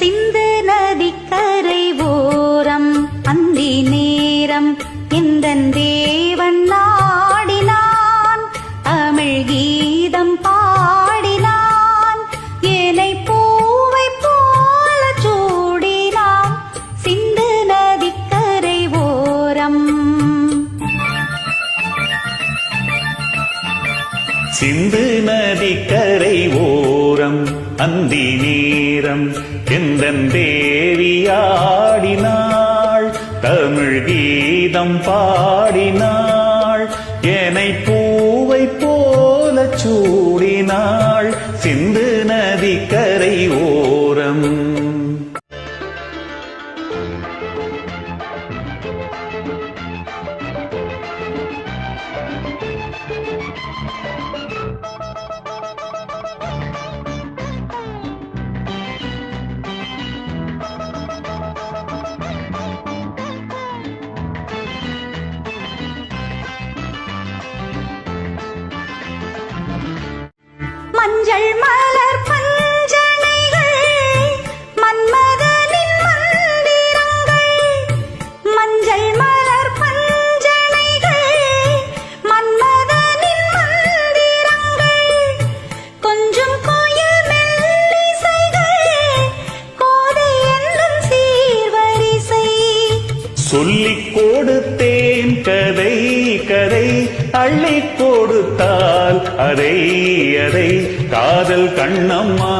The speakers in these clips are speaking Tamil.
சிந்து நதிக்கரை ஓரம் அந்தி நேரம் எந்தன் தேவன் நாடினான் தமிழ் கீதம் பாடினான் ஏனை பூவை போல சூடினான் சிந்து நதிக்கரை ஓரம். சிந்து நதிக்கரை ஓரம் அந்தி நேரம் எந்தன் தேவியாடினாள் தமிழ் கீதம் பாடினாள் ஏனை பூவை போல சூடினாள் சிந்து நதிக்கரை ஓரம். மஞ்சள் மலர் பஞ்சனைகள் மன்மதனின் மந்திரங்கள் மஞ்சள் மலர் பஞ்சனைகள் மன்மதனின் மந்திரங்கள் கொஞ்சம் கோயில் மெல்லிசைகள் கோதை என்னும் சீர்வரிசை. சொல்லிக் கொடுத்தேன் கதை கதை அள்ளிக் கொடுத்தால் அதை அதை காதல் கண்ணம்மா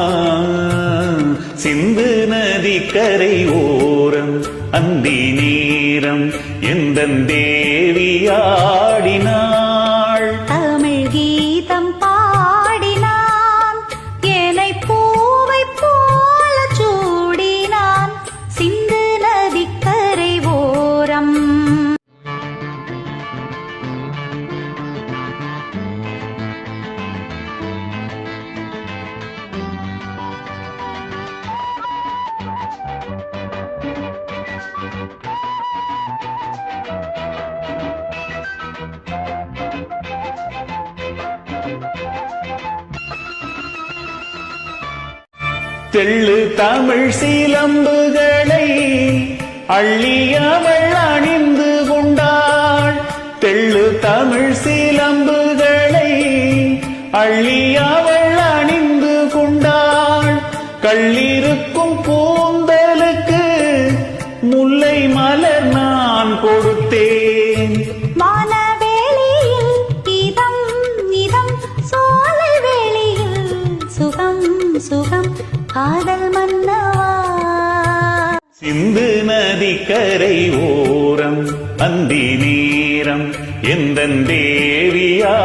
சிந்து நதிக்கரை ஓரம் அந்தி நேரம் எந்தன் தேவியாடினாள் தமிழ் கீதம் பாடினான் ஏனை பூவை போல சூடினான் சிந்து நதிக்கரை ஓரம். தெள்ளு தமிழ் சீலம்புகளை அள்ளி அவள் அணிந்து கொண்டாள் தெள்ளு தமிழ் சீலம்புகளை அள்ளி அவள் அணிந்து கொண்டாள் கள்ளிருக்கும் கூந்தலுக்கு முல்லை மலர் நான் கொடுத்தேன் வானவேளியில் இதம் இதம் சோலை வேளியில் சுகம் சுகம் காதல் மன்னவா. சிந்து நதிக்கரை ஓரம் அந்தி நேரம் எந்தன் தேவியா